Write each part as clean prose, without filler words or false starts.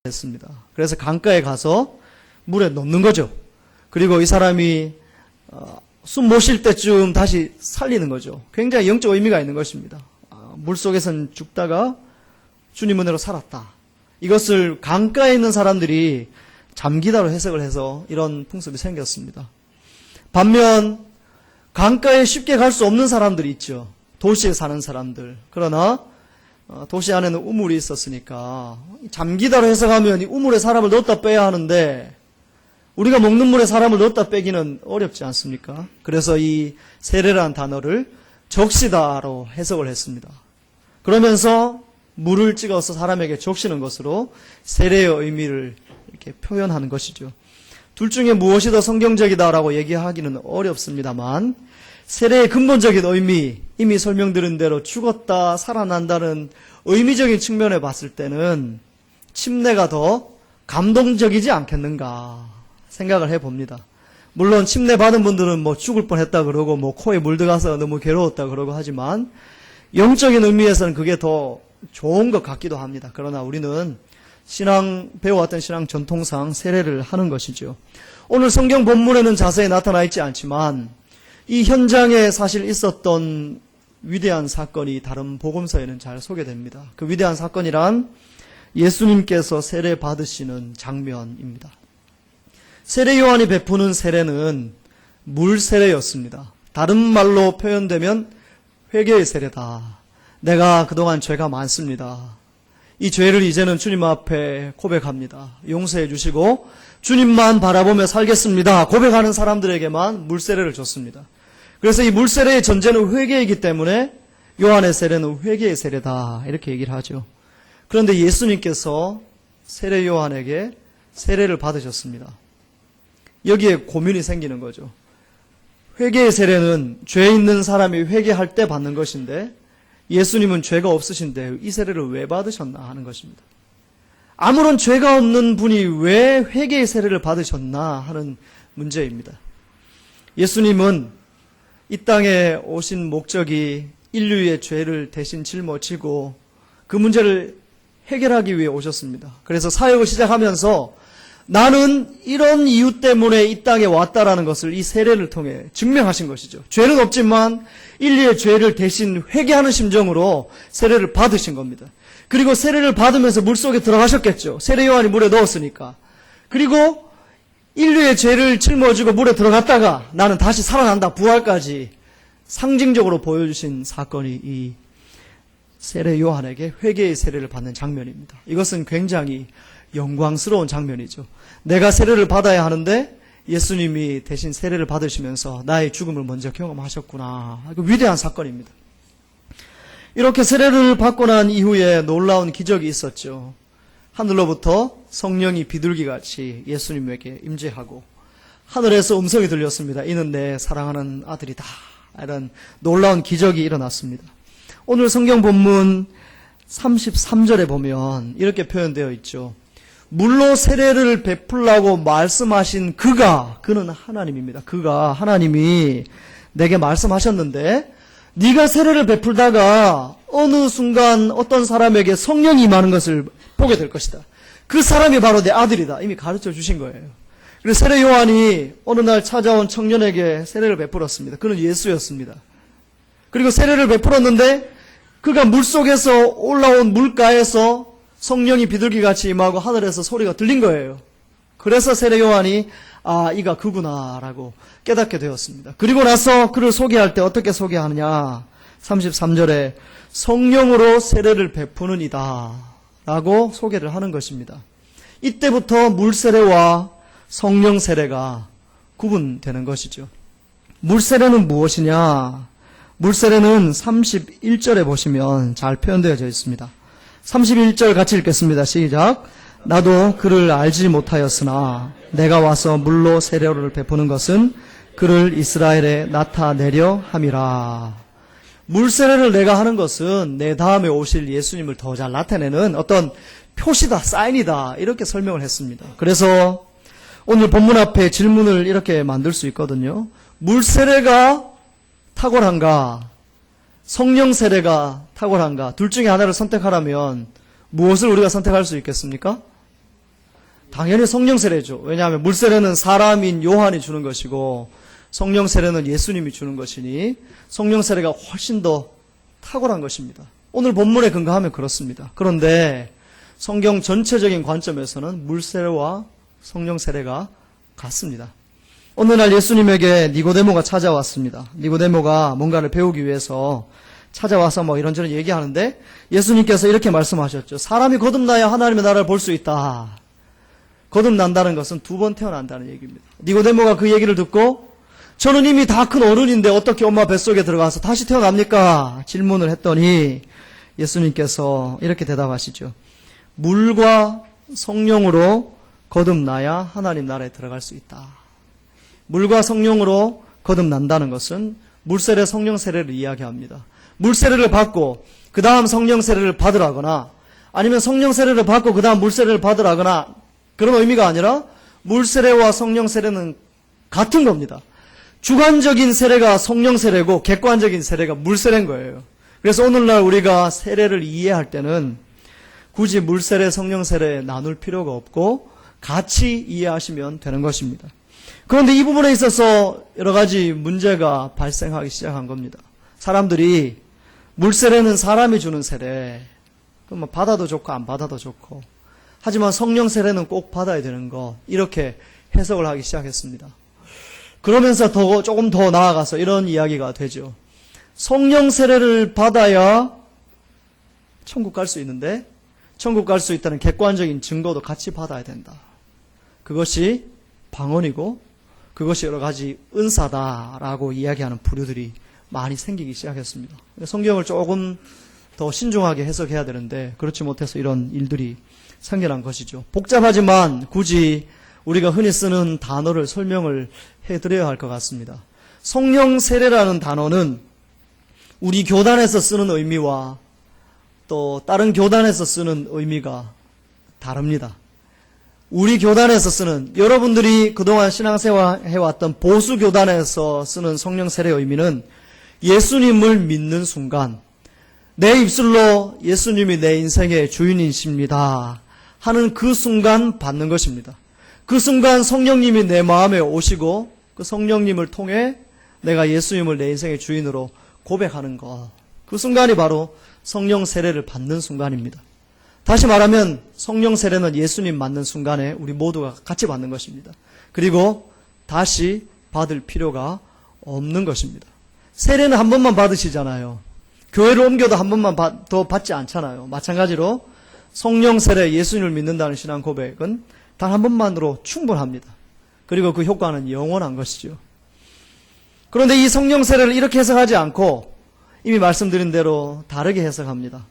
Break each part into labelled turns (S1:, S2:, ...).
S1: 했습니다. 그래서 강가에 가서 물에 넣는 거죠. 그리고 이 사람이 숨 못 쉴 때쯤 다시 살리는 거죠. 굉장히 영적 의미가 있는 것입니다. 물속에선 죽다가 주님 은혜로 살았다. 이것을 강가에 있는 사람들이 잠기다로 해석을 해서 이런 풍습이 생겼습니다. 반면 강가에 쉽게 갈 수 없는 사람들이 있죠. 도시에 사는 사람들. 그러나 도시 안에는 우물이 있었으니까 잠기다로 해석하면 이 우물에 사람을 넣었다 빼야 하는데 우리가 먹는 물에 사람을 넣었다 빼기는 어렵지 않습니까? 그래서 이 세례라는 단어를 적시다로 해석을 했습니다. 그러면서 물을 찍어서 사람에게 적시는 것으로 세례의 의미를 이렇게 표현하는 것이죠. 둘 중에 무엇이 더 성경적이다라고 얘기하기는 어렵습니다만 세례의 근본적인 의미, 이미 설명드린 대로 죽었다 살아난다는 의미적인 측면에 봤을 때는 침례가 더 감동적이지 않겠는가 생각을 해봅니다. 물론 침례 받은 분들은 뭐 죽을 뻔했다 그러고 뭐 코에 물 들어가서 너무 괴로웠다 그러고 하지만 영적인 의미에서는 그게 더 좋은 것 같기도 합니다. 그러나 우리는 배워왔던 신앙 전통상 세례를 하는 것이죠. 오늘 성경 본문에는 자세히 나타나 있지 않지만 이 현장에 사실 있었던 위대한 사건이 다른 복음서에는 잘 소개됩니다. 그 위대한 사건이란 예수님께서 세례 받으시는 장면입니다. 세례 요한이 베푸는 세례는 물 세례였습니다. 다른 말로 표현되면 회개의 세례다. 내가 그동안 죄가 많습니다. 이 죄를 이제는 주님 앞에 고백합니다. 용서해 주시고 주님만 바라보며 살겠습니다. 고백하는 사람들에게만 물세례를 줬습니다. 그래서 이 물세례의 전제는 회개이기 때문에 요한의 세례는 회개의 세례다 이렇게 얘기를 하죠. 그런데 예수님께서 세례 요한에게 세례를 받으셨습니다. 여기에 고민이 생기는 거죠. 회개의 세례는 죄 있는 사람이 회개할 때 받는 것인데 예수님은 죄가 없으신데 이 세례를 왜 받으셨나 하는 것입니다. 아무런 죄가 없는 분이 왜 회개의 세례를 받으셨나 하는 문제입니다. 예수님은 이 땅에 오신 목적이 인류의 죄를 대신 짊어지고 그 문제를 해결하기 위해 오셨습니다. 그래서 사역을 시작하면서 나는 이런 이유 때문에 이 땅에 왔다라는 것을 이 세례를 통해 증명하신 것이죠. 죄는 없지만 인류의 죄를 대신 회개하는 심정으로 세례를 받으신 겁니다. 그리고 세례를 받으면서 물속에 들어가셨겠죠. 세례 요한이 물에 넣었으니까. 그리고 인류의 죄를 짊어지고 물에 들어갔다가 나는 다시 살아난다, 부활까지 상징적으로 보여주신 사건이 이 세례 요한에게 회개의 세례를 받는 장면입니다. 이것은 굉장히 영광스러운 장면이죠. 내가 세례를 받아야 하는데 예수님이 대신 세례를 받으시면서 나의 죽음을 먼저 경험하셨구나. 위대한 사건입니다. 이렇게 세례를 받고 난 이후에 놀라운 기적이 있었죠. 하늘로부터 성령이 비둘기같이 예수님에게 임재하고 하늘에서 음성이 들렸습니다. 이는 내 사랑하는 아들이다. 이런 놀라운 기적이 일어났습니다. 오늘 성경 본문 33절에 보면 이렇게 표현되어 있죠. 물로 세례를 베풀라고 말씀하신 그는 하나님입니다. 하나님이 내게 말씀하셨는데 네가 세례를 베풀다가 어느 순간 어떤 사람에게 성령이 임하는 것을 보게 될 것이다. 그 사람이 바로 내 아들이다. 이미 가르쳐 주신 거예요. 그래서 세례 요한이 어느 날 찾아온 청년에게 세례를 베풀었습니다. 그는 예수였습니다. 그리고 세례를 베풀었는데 그가 물속에서 올라온 물가에서 성령이 비둘기같이 임하고 하늘에서 소리가 들린 거예요. 그래서 세례 요한이 이가 그구나라고 깨닫게 되었습니다. 그리고 나서 그를 소개할 때 어떻게 소개하느냐. 33절에 성령으로 세례를 베푸는 이다 라고 소개를 하는 것입니다. 이때부터 물세례와 성령 세례가 구분되는 것이죠. 물세례는 무엇이냐? 물세례는 31절에 보시면 잘 표현되어져 있습니다. 31절 같이 읽겠습니다. 시작. 나도 그를 알지 못하였으나 내가 와서 물로 세례를 베푸는 것은 그를 이스라엘에 나타내려 함이라. 물세례를 내가 하는 것은 내 다음에 오실 예수님을 더 잘 나타내는 어떤 표시다, 사인이다 이렇게 설명을 했습니다. 그래서 오늘 본문 앞에 질문을 이렇게 만들 수 있거든요. 물세례가 탁월한가? 성령 세례가 탁월한가? 둘 중에 하나를 선택하라면 무엇을 우리가 선택할 수 있겠습니까? 당연히 성령 세례죠. 왜냐하면 물 세례는 사람인 요한이 주는 것이고 성령 세례는 예수님이 주는 것이니 성령 세례가 훨씬 더 탁월한 것입니다. 오늘 본문에 근거하면 그렇습니다. 그런데 성경 전체적인 관점에서는 물 세례와 성령 세례가 같습니다. 어느 날 예수님에게 니고데모가 찾아왔습니다. 니고데모가 뭔가를 배우기 위해서 찾아와서 뭐 이런저런 얘기하는데 예수님께서 이렇게 말씀하셨죠. 사람이 거듭나야 하나님의 나라를 볼 수 있다. 거듭난다는 것은 두 번 태어난다는 얘기입니다. 니고데모가 그 얘기를 듣고 저는 이미 다 큰 어른인데 어떻게 엄마 뱃속에 들어가서 다시 태어납니까? 질문을 했더니 예수님께서 이렇게 대답하시죠. 물과 성령으로 거듭나야 하나님 나라에 들어갈 수 있다. 물과 성령으로 거듭난다는 것은 물세례, 성령 세례를 이야기합니다. 물세례를 받고 그 다음 성령 세례를 받으라거나 아니면 성령 세례를 받고 그 다음 물세례를 받으라거나 그런 의미가 아니라 물세례와 성령 세례는 같은 겁니다. 주관적인 세례가 성령 세례고 객관적인 세례가 물세례인 거예요. 그래서 오늘날 우리가 세례를 이해할 때는 굳이 물세례, 성령 세례 나눌 필요가 없고 같이 이해하시면 되는 것입니다. 그런데 이 부분에 있어서 여러 가지 문제가 발생하기 시작한 겁니다. 사람들이 물세례는 사람이 주는 세례, 그럼 받아도 좋고 안 받아도 좋고, 하지만 성령 세례는 꼭 받아야 되는 것, 이렇게 해석을 하기 시작했습니다. 그러면서 조금 더 나아가서 이런 이야기가 되죠. 성령 세례를 받아야 천국 갈 수 있는데 천국 갈 수 있다는 객관적인 증거도 같이 받아야 된다. 그것이 방언이고 그것이 여러 가지 은사다라고 이야기하는 부류들이 많이 생기기 시작했습니다. 성경을 조금 더 신중하게 해석해야 되는데 그렇지 못해서 이런 일들이 생겨난 것이죠. 복잡하지만 굳이 우리가 흔히 쓰는 단어를 설명을 해드려야 할 것 같습니다. 성령 세례라는 단어는 우리 교단에서 쓰는 의미와 또 다른 교단에서 쓰는 의미가 다릅니다. 우리 교단에서 쓰는, 여러분들이 그동안 신앙생활 해왔던 보수 교단에서 쓰는 성령 세례의 의미는 예수님을 믿는 순간 내 입술로 예수님이 내 인생의 주인이십니다 하는 그 순간 받는 것입니다. 그 순간 성령님이 내 마음에 오시고 그 성령님을 통해 내가 예수님을 내 인생의 주인으로 고백하는 것, 그 순간이 바로 성령 세례를 받는 순간입니다. 다시 말하면 성령 세례는 예수님 맞는 순간에 우리 모두가 같이 받는 것입니다. 그리고 다시 받을 필요가 없는 것입니다. 세례는 한 번만 받으시잖아요. 교회를 옮겨도 한 번만 더 받지 않잖아요. 마찬가지로 성령 세례, 예수님을 믿는다는 신앙 고백은 단 한 번만으로 충분합니다. 그리고 그 효과는 영원한 것이죠. 그런데 이 성령 세례를 이렇게 해석하지 않고 이미 말씀드린 대로 다르게 해석합니다.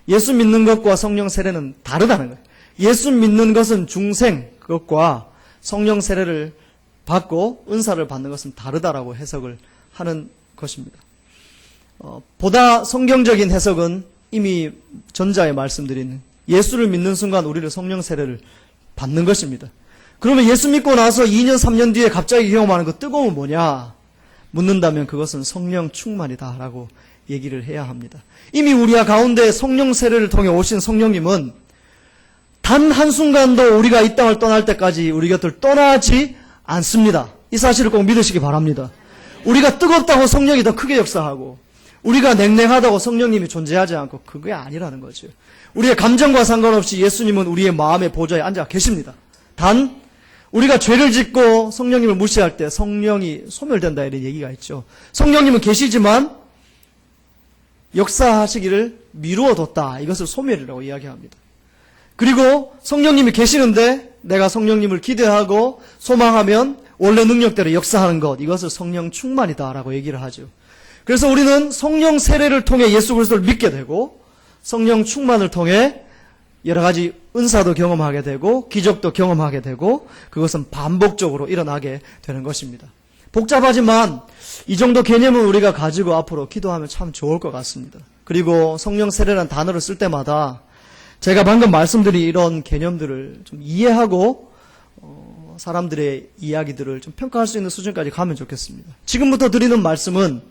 S1: 예수 믿는 것과 성령 세례는 다르다는 거예요. 예수 믿는 것은 중생, 그것과 성령 세례를 받고 은사를 받는 것은 다르다라고 해석을 하는 것입니다. 보다 성경적인 해석은 이미 전자에 말씀드린 예수를 믿는 순간 우리를 성령 세례를 받는 것입니다. 그러면 예수 믿고 나서 2년, 3년 뒤에 갑자기 경험하는 그 뜨거움은 뭐냐? 묻는다면 그것은 성령 충만이다라고 얘기를 해야 합니다. 이미 우리와 가운데 성령 세례를 통해 오신 성령님은 단 한순간도 우리가 이 땅을 떠날 때까지 우리 곁을 떠나지 않습니다. 이 사실을 꼭 믿으시기 바랍니다. 우리가 뜨겁다고 성령이 더 크게 역사하고 우리가 냉랭하다고 성령님이 존재하지 않고 그게 아니라는 거죠. 우리의 감정과 상관없이 예수님은 우리의 마음의 보좌에 앉아 계십니다. 단 우리가 죄를 짓고 성령님을 무시할 때 성령이 소멸된다 이런 얘기가 있죠. 성령님은 계시지만 역사하시기를 미루어뒀다. 이것을 소멸이라고 이야기합니다. 그리고 성령님이 계시는데 내가 성령님을 기대하고 소망하면 원래 능력대로 역사하는 것, 이것을 성령 충만이다라고 얘기를 하죠. 그래서 우리는 성령 세례를 통해 예수 그리스도를 믿게 되고 성령 충만을 통해 여러 가지 은사도 경험하게 되고 기적도 경험하게 되고 그것은 반복적으로 일어나게 되는 것입니다. 복잡하지만 이 정도 개념은 우리가 가지고 앞으로 기도하면 참 좋을 것 같습니다. 그리고 성령 세례라는 단어를 쓸 때마다 제가 방금 말씀드린 이런 개념들을 좀 이해하고 사람들의 이야기들을 좀 평가할 수 있는 수준까지 가면 좋겠습니다. 지금부터 드리는 말씀은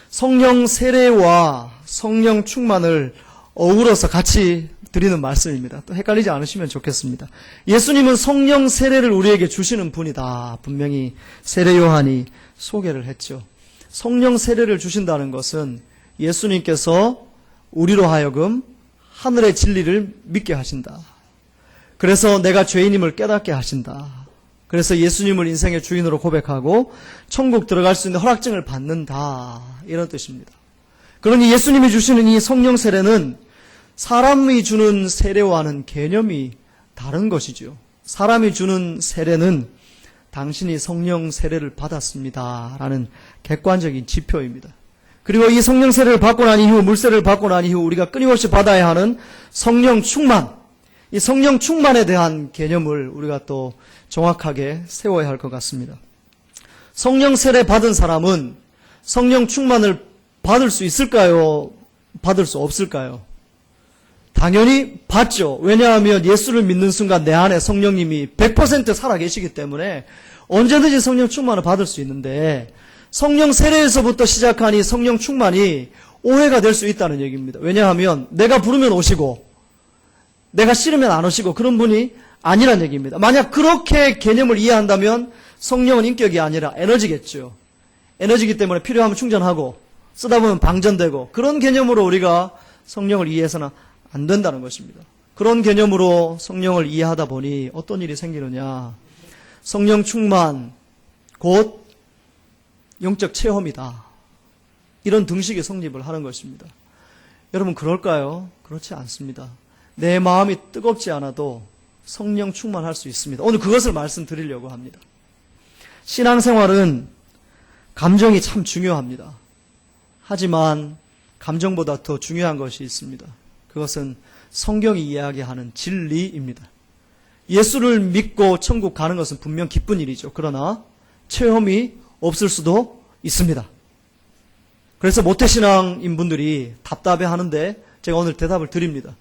S1: 성령 세례와 성령 충만을 어우러서 같이 드리는 말씀입니다. 또 헷갈리지 않으시면 좋겠습니다. 예수님은 성령 세례를 우리에게 주시는 분이다. 분명히 세례 요한이 소개를 했죠. 성령 세례를 주신다는 것은 예수님께서 우리로 하여금 하늘의 진리를 믿게 하신다. 그래서 내가 죄인임을 깨닫게 하신다. 그래서 예수님을 인생의 주인으로 고백하고 천국 들어갈 수 있는 허락증을 받는다. 이런 뜻입니다. 그러니 예수님이 주시는 이 성령 세례는 사람이 주는 세례와는 개념이 다른 것이죠. 사람이 주는 세례는 당신이 성령 세례를 받았습니다. 라는 객관적인 지표입니다. 그리고 이 성령 세례를 받고 난 이후, 물세례를 받고 난 이후 우리가 끊임없이 받아야 하는 성령 충만, 이 성령 충만에 대한 개념을 우리가 또 정확하게 세워야 할 것 같습니다. 성령 세례 받은 사람은 성령 충만을 받을 수 있을까요? 받을 수 없을까요? 당연히 받죠. 왜냐하면 예수를 믿는 순간 내 안에 성령님이 100% 살아계시기 때문에 언제든지 성령 충만을 받을 수 있는데, 성령 세례에서부터 시작한 이 성령 충만이 오해가 될 수 있다는 얘기입니다. 왜냐하면 내가 부르면 오시고 내가 싫으면 안 오시고 그런 분이 아니란 얘기입니다. 만약 그렇게 개념을 이해한다면 성령은 인격이 아니라 에너지겠죠. 에너지이기 때문에 필요하면 충전하고 쓰다 보면 방전되고, 그런 개념으로 우리가 성령을 이해해서는 안 된다는 것입니다. 그런 개념으로 성령을 이해하다 보니 어떤 일이 생기느냐. 성령 충만 곧 영적 체험이다. 이런 등식이 성립을 하는 것입니다. 여러분 그럴까요? 그렇지 않습니다. 내 마음이 뜨겁지 않아도 성령 충만할 수 있습니다. 오늘 그것을 말씀드리려고 합니다. 신앙생활은 감정이 참 중요합니다. 하지만 감정보다 더 중요한 것이 있습니다. 그것은 성경이 이야기하는 진리입니다. 예수를 믿고 천국 가는 것은 분명 기쁜 일이죠. 그러나 체험이 없을 수도 있습니다. 그래서 모태신앙인 분들이 답답해하는데 제가 오늘 대답을 드립니다.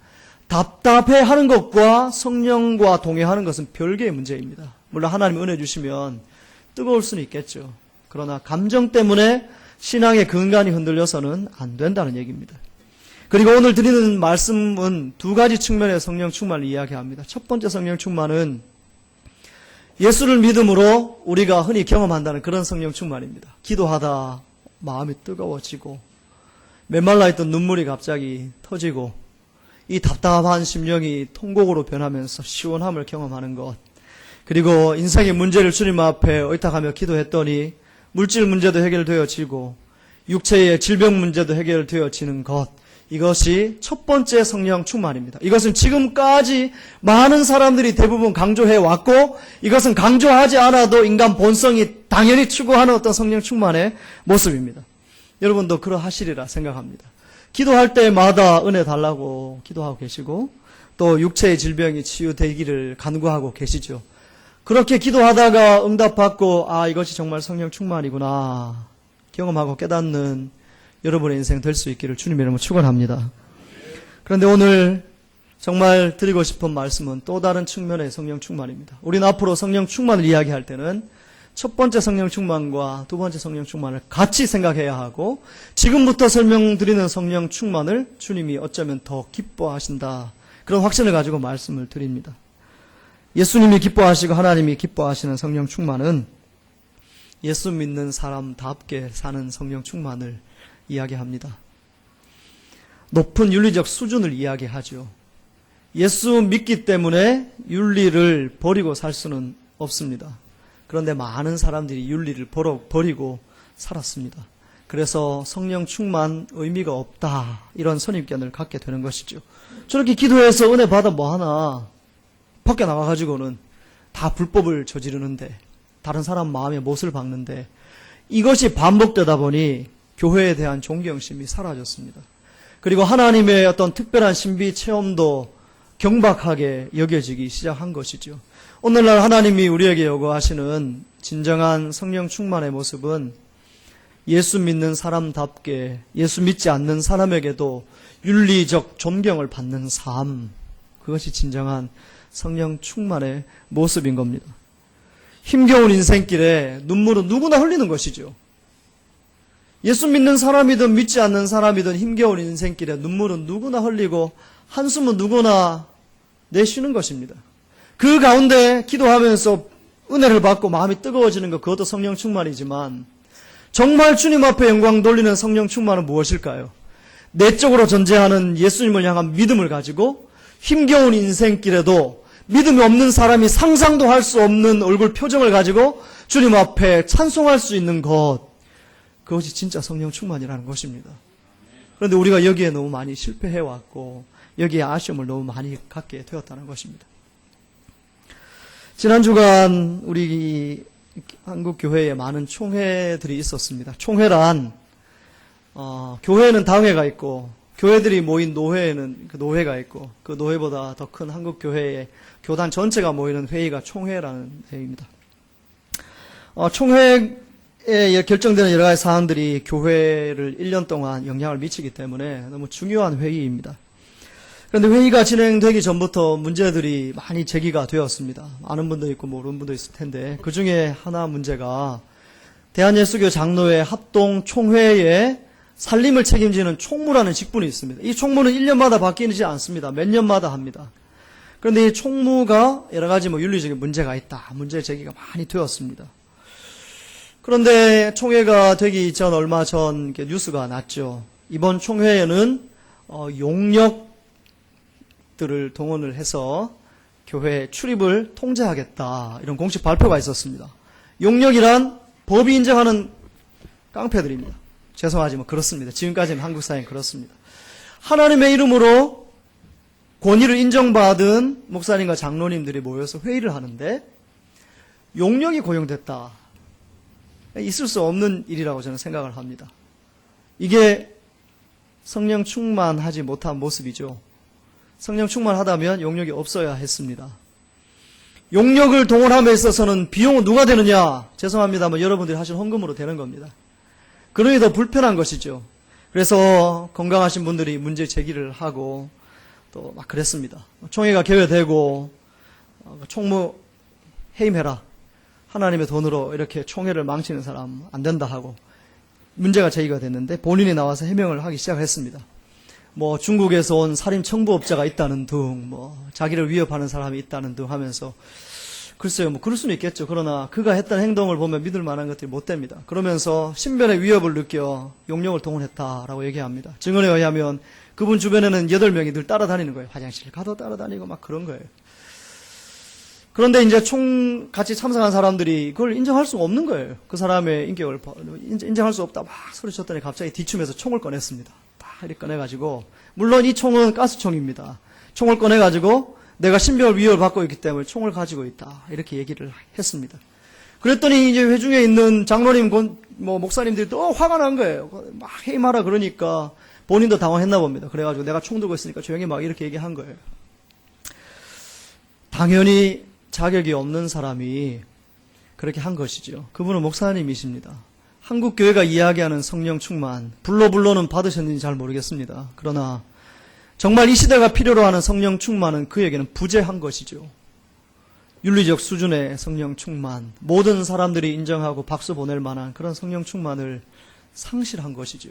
S1: 답답해하는 것과 성령과 동행하는 것은 별개의 문제입니다. 물론 하나님이 은혜 주시면 뜨거울 수는 있겠죠. 그러나 감정 때문에 신앙의 근간이 흔들려서는 안 된다는 얘기입니다. 그리고 오늘 드리는 말씀은 두 가지 측면의 성령 충만을 이야기합니다. 첫 번째 성령 충만은 예수를 믿음으로 우리가 흔히 경험한다는 그런 성령 충만입니다. 기도하다 마음이 뜨거워지고 메말라 있던 눈물이 갑자기 터지고 이 답답한 심령이 통곡으로 변하면서 시원함을 경험하는 것, 그리고 인생의 문제를 주님 앞에 의탁하며 기도했더니 물질 문제도 해결되어지고 육체의 질병 문제도 해결되어지는 것, 이것이 첫 번째 성령 충만입니다. 이것은 지금까지 많은 사람들이 대부분 강조해 왔고, 이것은 강조하지 않아도 인간 본성이 당연히 추구하는 어떤 성령 충만의 모습입니다. 여러분도 그러하시리라 생각합니다. 기도할 때마다 은혜 달라고 기도하고 계시고, 또 육체의 질병이 치유되기를 간구하고 계시죠. 그렇게 기도하다가 응답받고 이것이 정말 성령 충만이구나 경험하고 깨닫는 여러분의 인생 될 수 있기를 주님의 이름으로 축원합니다. 그런데 오늘 정말 드리고 싶은 말씀은 또 다른 측면의 성령 충만입니다. 우리는 앞으로 성령 충만을 이야기할 때는 첫 번째 성령 충만과 두 번째 성령 충만을 같이 생각해야 하고, 지금부터 설명드리는 성령 충만을 주님이 어쩌면 더 기뻐하신다, 그런 확신을 가지고 말씀을 드립니다. 예수님이 기뻐하시고 하나님이 기뻐하시는 성령 충만은 예수 믿는 사람답게 사는 성령 충만을 이야기합니다. 높은 윤리적 수준을 이야기하죠. 예수 믿기 때문에 윤리를 버리고 살 수는 없습니다. 그런데 많은 사람들이 윤리를 버리고 살았습니다. 그래서 성령 충만 의미가 없다, 이런 선입견을 갖게 되는 것이죠. 저렇게 기도해서 은혜 받아 뭐하나, 밖에 나가가지고는 다 불법을 저지르는데, 다른 사람 마음에 못을 박는데, 이것이 반복되다 보니 교회에 대한 존경심이 사라졌습니다. 그리고 하나님의 어떤 특별한 신비 체험도 경박하게 여겨지기 시작한 것이죠. 오늘날 하나님이 우리에게 요구하시는 진정한 성령 충만의 모습은 예수 믿는 사람답게 예수 믿지 않는 사람에게도 윤리적 존경을 받는 삶, 그것이 진정한 성령 충만의 모습인 겁니다. 힘겨운 인생길에 눈물은 누구나 흘리는 것이죠. 예수 믿는 사람이든 믿지 않는 사람이든 힘겨운 인생길에 눈물은 누구나 흘리고 한숨은 누구나 내쉬는 것입니다. 그 가운데 기도하면서 은혜를 받고 마음이 뜨거워지는 것, 그것도 성령 충만이지만 정말 주님 앞에 영광 돌리는 성령 충만은 무엇일까요? 내적으로 존재하는 예수님을 향한 믿음을 가지고 힘겨운 인생길에도 믿음이 없는 사람이 상상도 할 수 없는 얼굴 표정을 가지고 주님 앞에 찬송할 수 있는 것, 그것이 진짜 성령 충만이라는 것입니다. 그런데 우리가 여기에 너무 많이 실패해왔고 여기에 아쉬움을 너무 많이 갖게 되었다는 것입니다. 지난 주간 우리 한국 교회에 많은 총회들이 있었습니다. 총회란 교회는 당회가 있고 교회들이 모인 노회에는 그 노회가 있고 그 노회보다 더 큰 한국 교회의 교단 전체가 모이는 회의가 총회라는 회의입니다. 총회에 결정되는 여러 가지 사항들이 교회를 1년 동안 영향을 미치기 때문에 너무 중요한 회의입니다. 그런데 회의가 진행되기 전부터 문제들이 많이 제기가 되었습니다. 아는 분도 있고 모르는 분도 있을 텐데 그 중에 하나 문제가 대한예수교 장로회 합동 총회에 살림을 책임지는 총무라는 직분이 있습니다. 이 총무는 1년마다 바뀌지 않습니다. 몇 년마다 합니다. 그런데 이 총무가 여러 가지 윤리적인 문제가 있다. 문제 제기가 많이 되었습니다. 그런데 총회가 되기 전 얼마 전 뉴스가 났죠. 이번 총회에는 용역들을 동원을 해서 교회 출입을 통제하겠다. 이런 공식 발표가 있었습니다. 용역이란 법이 인정하는 깡패들입니다. 죄송하지만 그렇습니다. 지금까지는 한국 사회는 그렇습니다. 하나님의 이름으로 권위를 인정받은 목사님과 장로님들이 모여서 회의를 하는데 용역이 고용됐다. 있을 수 없는 일이라고 저는 생각을 합니다. 이게 성령 충만하지 못한 모습이죠. 성령 충만하다면 용역이 없어야 했습니다. 용역을 동원함에 있어서는 비용은 누가 되느냐? 죄송합니다만 여러분들이 하신 헌금으로 되는 겁니다. 그러니 더 불편한 것이죠. 그래서 건강하신 분들이 문제 제기를 하고 또 막 그랬습니다. 총회가 개회되고 총무 해임해라. 하나님의 돈으로 이렇게 총회를 망치는 사람 안 된다 하고 문제가 제기가 됐는데 본인이 나와서 해명을 하기 시작했습니다. 중국에서 온 살인 청부업자가 있다는 등 자기를 위협하는 사람이 있다는 등 하면서 글쎄요, 그럴 수는 있겠죠. 그러나 그가 했던 행동을 보면 믿을 만한 것들이 못 됩니다. 그러면서 신변의 위협을 느껴 용역을 동원했다라고 얘기합니다. 증언에 의하면 그분 주변에는 8명이 늘 따라다니는 거예요. 화장실 가도 따라다니고 막 그런 거예요. 그런데 이제 같이 참석한 사람들이 그걸 인정할 수가 없는 거예요. 그 사람의 인격을 인정할 수 없다 막 소리쳤더니 갑자기 뒤춤에서 총을 꺼냈습니다. 딱 이렇게 꺼내가지고, 물론 이 총은 가스총입니다. 총을 꺼내가지고 내가 신병을 위협을 받고 있기 때문에 총을 가지고 있다. 이렇게 얘기를 했습니다. 그랬더니 이제 회중에 있는 장로님, 목사님들이 또 화가 난 거예요. 막 해임하라 그러니까 본인도 당황했나 봅니다. 그래가지고 내가 총 들고 있으니까 조용히 막 이렇게 얘기한 거예요. 당연히 자격이 없는 사람이 그렇게 한 것이죠. 그분은 목사님이십니다. 한국 교회가 이야기하는 성령 충만, 불로는 받으셨는지 잘 모르겠습니다. 그러나 정말 이 시대가 필요로 하는 성령 충만은 그에게는 부재한 것이죠. 윤리적 수준의 성령 충만, 모든 사람들이 인정하고 박수 보낼 만한 그런 성령 충만을 상실한 것이죠.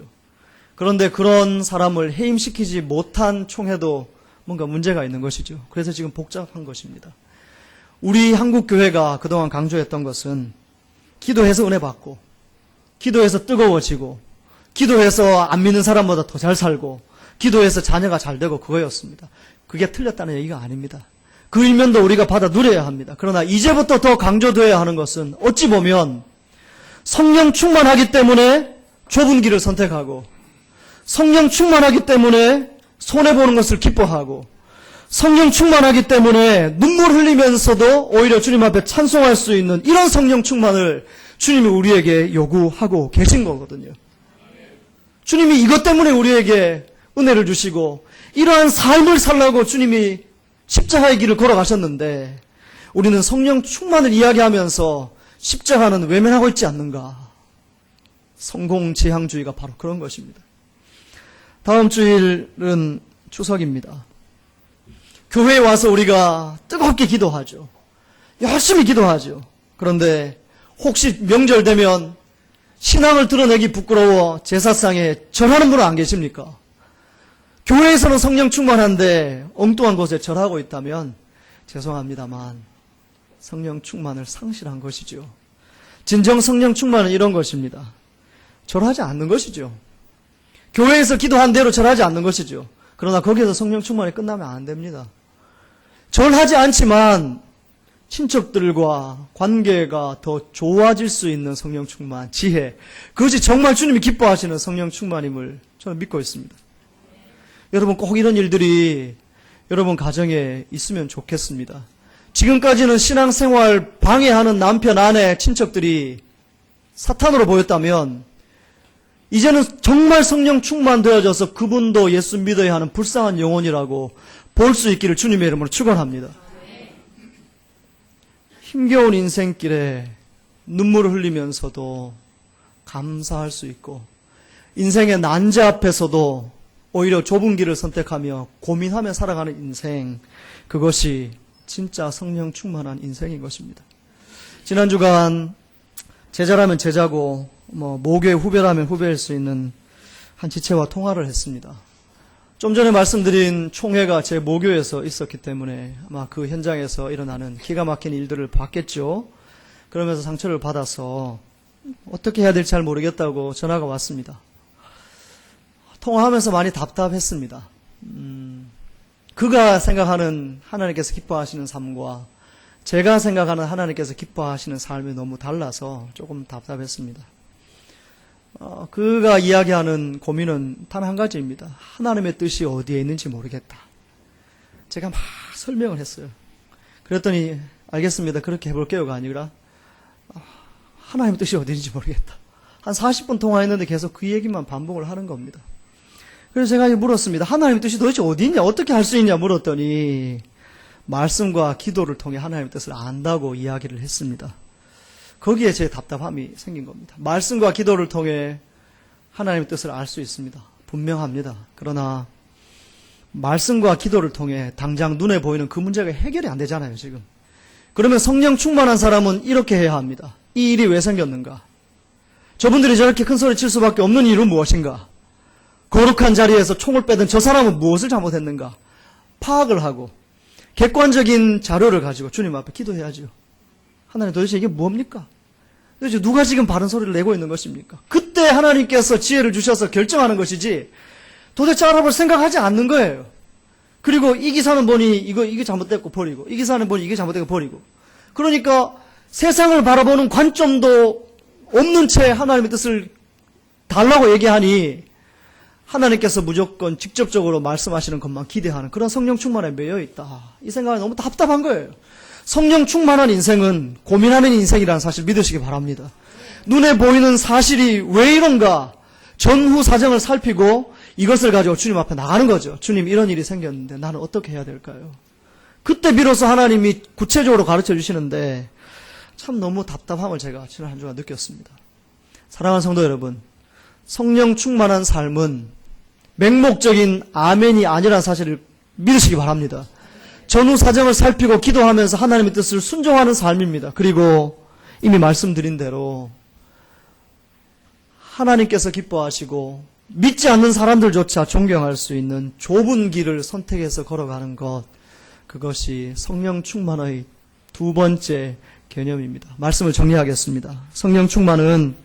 S1: 그런데 그런 사람을 해임시키지 못한 총회도 뭔가 문제가 있는 것이죠. 그래서 지금 복잡한 것입니다. 우리 한국 교회가 그동안 강조했던 것은 기도해서 은혜 받고, 기도해서 뜨거워지고, 기도해서 안 믿는 사람보다 더 잘 살고, 기도해서 자녀가 잘 되고 그거였습니다. 그게 틀렸다는 얘기가 아닙니다. 그 일면도 우리가 받아 누려야 합니다. 그러나 이제부터 더 강조되어야 하는 것은 어찌 보면 성령 충만하기 때문에 좁은 길을 선택하고, 성령 충만하기 때문에 손해보는 것을 기뻐하고, 성령 충만하기 때문에 눈물 흘리면서도 오히려 주님 앞에 찬송할 수 있는 이런 성령 충만을 주님이 우리에게 요구하고 계신 거거든요. 주님이 이것 때문에 우리에게 은혜를 주시고 이러한 삶을 살라고 주님이 십자가의 길을 걸어가셨는데 우리는 성령 충만을 이야기하면서 십자가는 외면하고 있지 않는가. 성공지향주의가 바로 그런 것입니다. 다음 주일은 추석입니다. 교회에 와서 우리가 뜨겁게 기도하죠. 열심히 기도하죠. 그런데 혹시 명절 되면 신앙을 드러내기 부끄러워 제사상에 절하는 분은 안 계십니까? 교회에서는 성령 충만한데 엉뚱한 곳에 절하고 있다면 죄송합니다만 성령 충만을 상실한 것이죠. 진정 성령 충만은 이런 것입니다. 절하지 않는 것이죠. 교회에서 기도한 대로 절하지 않는 것이죠. 그러나 거기에서 성령 충만이 끝나면 안 됩니다. 절하지 않지만 친척들과 관계가 더 좋아질 수 있는 성령 충만, 지혜, 그것이 정말 주님이 기뻐하시는 성령 충만임을 저는 믿고 있습니다. 여러분 꼭 이런 일들이 여러분 가정에 있으면 좋겠습니다. 지금까지는 신앙생활 방해하는 남편, 아내, 친척들이 사탄으로 보였다면 이제는 정말 성령 충만되어져서 그분도 예수 믿어야 하는 불쌍한 영혼이라고 볼 수 있기를 주님의 이름으로 축원합니다. 힘겨운 인생길에 눈물을 흘리면서도 감사할 수 있고 인생의 난제 앞에서도 오히려 좁은 길을 선택하며 고민하며 살아가는 인생, 그것이 진짜 성령 충만한 인생인 것입니다. 지난 주간 제자라면 제자고 모교의 후배라면 후배일 수 있는 한 지체와 통화를 했습니다. 좀 전에 말씀드린 총회가 제 모교에서 있었기 때문에 아마 그 현장에서 일어나는 기가 막힌 일들을 봤겠죠. 그러면서 상처를 받아서 어떻게 해야 될지 잘 모르겠다고 전화가 왔습니다. 통화하면서 많이 답답했습니다. 그가 생각하는 하나님께서 기뻐하시는 삶과 제가 생각하는 하나님께서 기뻐하시는 삶이 너무 달라서 조금 답답했습니다. 그가 이야기하는 고민은 단 한 가지입니다. 하나님의 뜻이 어디에 있는지 모르겠다. 제가 막 설명을 했어요. 그랬더니 알겠습니다. 그렇게 해볼게요가 아니라 하나님의 뜻이 어디 있는지 모르겠다. 한 40분 통화했는데 계속 그 얘기만 반복을 하는 겁니다. 그래서 제가 물었습니다. 하나님의 뜻이 도대체 어디 있냐? 어떻게 할 수 있냐? 물었더니 말씀과 기도를 통해 하나님의 뜻을 안다고 이야기를 했습니다. 거기에 제 답답함이 생긴 겁니다. 말씀과 기도를 통해 하나님의 뜻을 알 수 있습니다. 분명합니다. 그러나 말씀과 기도를 통해 당장 눈에 보이는 그 문제가 해결이 안 되잖아요, 지금. 그러면 성령 충만한 사람은 이렇게 해야 합니다. 이 일이 왜 생겼는가? 저분들이 저렇게 큰 소리 칠 수밖에 없는 이유는 무엇인가? 거룩한 자리에서 총을 빼든 저 사람은 무엇을 잘못했는가? 파악을 하고 객관적인 자료를 가지고 주님 앞에 기도해야죠. 하나님 도대체 이게 뭡니까? 도대체 누가 지금 바른 소리를 내고 있는 것입니까? 그때 하나님께서 지혜를 주셔서 결정하는 것이지 도대체 알아볼 생각하지 않는 거예요. 그리고 이 기사는 보니 이게 잘못됐고 버리고 이 기사는 보니 이게 잘못됐고 버리고 그러니까 세상을 바라보는 관점도 없는 채 하나님의 뜻을 달라고 얘기하니 하나님께서 무조건 직접적으로 말씀하시는 것만 기대하는 그런 성령 충만에 매여 있다. 이 생각이 너무 답답한 거예요. 성령 충만한 인생은 고민하는 인생이라는 사실 믿으시기 바랍니다. 눈에 보이는 사실이 왜 이런가 전후 사정을 살피고 이것을 가지고 주님 앞에 나가는 거죠. 주님 이런 일이 생겼는데 나는 어떻게 해야 될까요? 그때 비로소 하나님이 구체적으로 가르쳐 주시는데 참 너무 답답함을 제가 지난 한 주간 느꼈습니다. 사랑하는 성도 여러분, 성령 충만한 삶은 맹목적인 아멘이 아니라는 사실을 믿으시기 바랍니다. 전후 사정을 살피고 기도하면서 하나님의 뜻을 순종하는 삶입니다. 그리고 이미 말씀드린 대로 하나님께서 기뻐하시고 믿지 않는 사람들조차 존경할 수 있는 좁은 길을 선택해서 걸어가는 것, 그것이 성령 충만의 두 번째 개념입니다. 말씀을 정리하겠습니다. 성령 충만은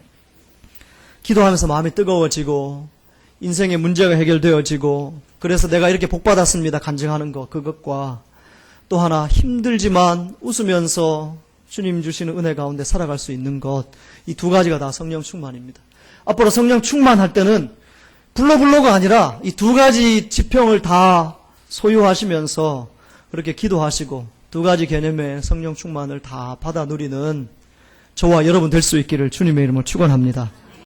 S1: 기도하면서 마음이 뜨거워지고 인생의 문제가 해결되어지고 그래서 내가 이렇게 복받았습니다 간증하는 것, 그것과 또 하나 힘들지만 웃으면서 주님 주시는 은혜 가운데 살아갈 수 있는 것, 이 두 가지가 다 성령 충만입니다. 앞으로 성령 충만할 때는 불러가 아니라 이 두 가지 지평을 다 소유하시면서 그렇게 기도하시고 두 가지 개념의 성령 충만을 다 받아 누리는 저와 여러분 될 수 있기를 주님의 이름으로 축원합니다.